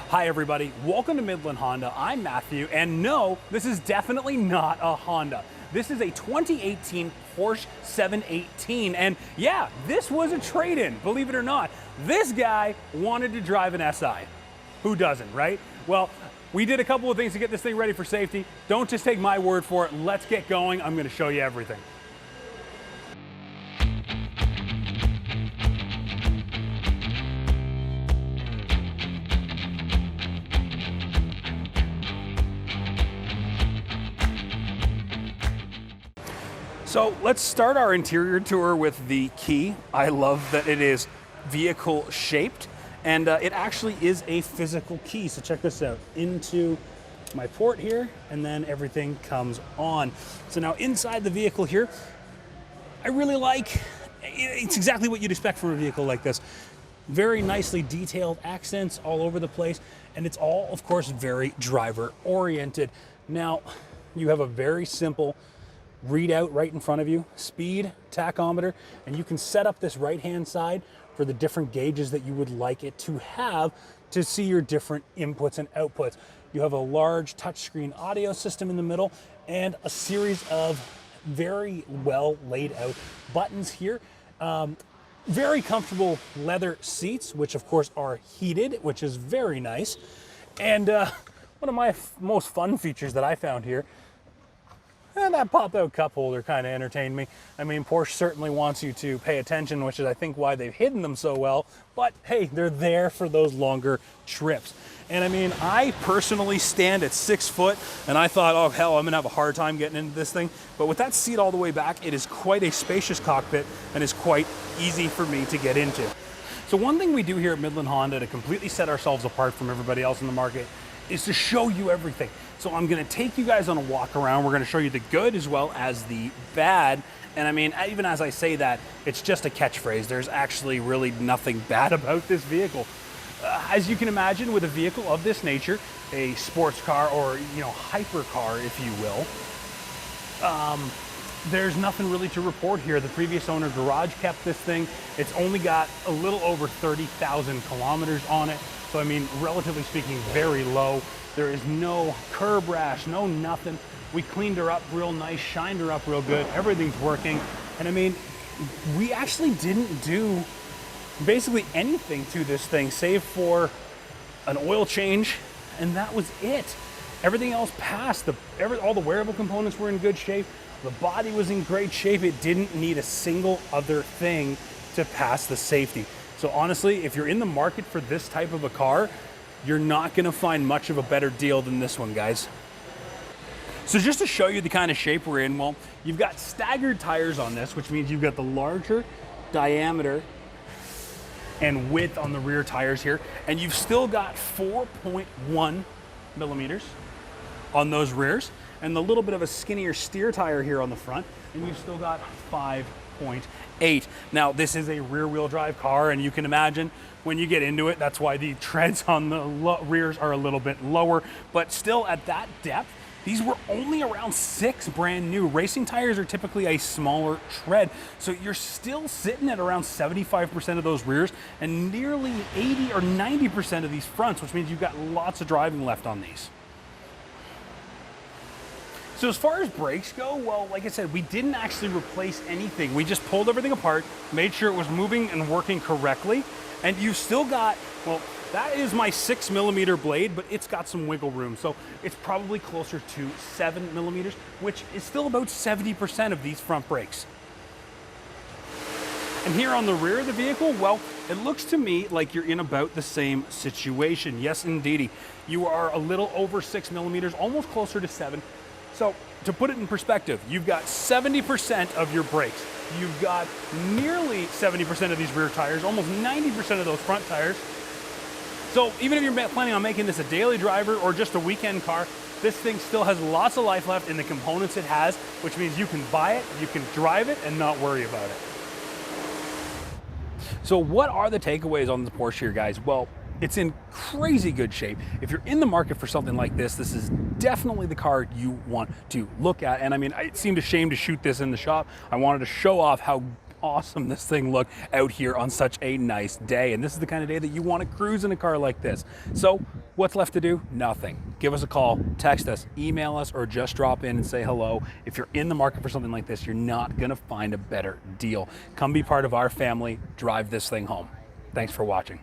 Hi everybody, welcome to Midland Honda. I'm Matthew, and no, this is definitely not a Honda. This is a 2018 Porsche 718, and yeah, this was a trade-in, believe it or not. This guy wanted to drive an SI. Who doesn't, right? Well, we did a couple of things to get this thing ready for safety. Don't just take my word for it, let's get going. I'm gonna show you everything. So let's start our interior tour with the key. I love that it is vehicle shaped, and it actually is a physical key. So check this out, into my port here, and then everything comes on. So now inside the vehicle here, I really like, it's exactly what you'd expect from a vehicle like this. Very nicely detailed accents all over the place, and it's all, of course, very driver oriented. Now, you have a very simple readout right in front of you, speed, tachometer, and you can set up this right-hand side for the different gauges that you would like it to have to see your different inputs and outputs. You have a large touchscreen audio system in the middle and a series of very well laid out buttons here. Very comfortable leather seats, which of course are heated, which is very nice. And one of my most fun features that I found here, and that pop-out cup holder kind of entertained me. I mean, Porsche certainly wants you to pay attention, which is, I think, why they've hidden them so well. But hey, they're there for those longer trips. And I mean, I personally stand at 6 foot, and I thought, oh hell, I'm gonna have a hard time getting into this thing. But with that seat all the way back, it is quite a spacious cockpit and is quite easy for me to get into. So one thing we do here at Midland Honda to completely set ourselves apart from everybody else in the market is to show you everything. So I'm gonna take you guys on a walk around. We're gonna show you the good as well as the bad. And I mean, even as I say that, it's just a catchphrase. There's actually really nothing bad about this vehicle. As you can imagine, with a vehicle of this nature, a sports car or, you know, hypercar, if you will, there's nothing really to report here. The previous owner garage kept this thing. It's only got a little over 30,000 kilometers on it. So I mean, relatively speaking, very low. There is no curb rash, no nothing. We cleaned her up real nice, shined her up real good. Everything's working. And I mean, we actually didn't do basically anything to this thing save for an oil change, and that was it. Everything else passed. All the wearable components were in good shape. The body was in great shape. It didn't need a single other thing to pass the safety. So honestly, if you're in the market for this type of a car, you're not gonna find much of a better deal than this one, guys. So just to show you the kind of shape we're in, well, you've got staggered tires on this, which means you've got the larger diameter and width on the rear tires here, and you've still got 4.1 millimeters on those rears, and the little bit of a skinnier steer tire here on the front, and you've still got 5.8. Now, this is a rear-wheel drive car, and you can imagine when you get into it, that's why the treads on the rears are a little bit lower, but still at that depth, these were only around 6 brand new. Racing tires are typically a smaller tread, so you're still sitting at around 75% of those rears and nearly 80 or 90% of these fronts, which means you've got lots of driving left on these. So as far as brakes go, well, like I said, we didn't actually replace anything. We just pulled everything apart, made sure it was moving and working correctly, and you've still got, well, that is my 6 millimeter blade, but it's got some wiggle room. So it's probably closer to 7 millimeters, which is still about 70% of these front brakes. And here on the rear of the vehicle, well, it looks to me like you're in about the same situation. Yes, indeedy. You are a little over 6 millimeters, almost closer to 7. So to put it in perspective, you've got 70% of your brakes. You've got nearly 70% of these rear tires, almost 90% of those front tires. So even if you're planning on making this a daily driver or just a weekend car, this thing still has lots of life left in the components it has, which means you can buy it, you can drive it, and not worry about it. So what are the takeaways on the Porsche here, guys? Well, it's in crazy good shape. If you're in the market for something like this is definitely the car you want to look at. And I mean, it seemed a shame to shoot this in the shop. I wanted to show off how awesome this thing look out here on such a nice day. And this is the kind of day that you want to cruise in a car like this. So what's left to do? Nothing. Give us a call, text us, email us, or just drop in and say hello. If you're in the market for something like this, you're not going to find a better deal. Come be part of our family. Drive this thing home. Thanks for watching.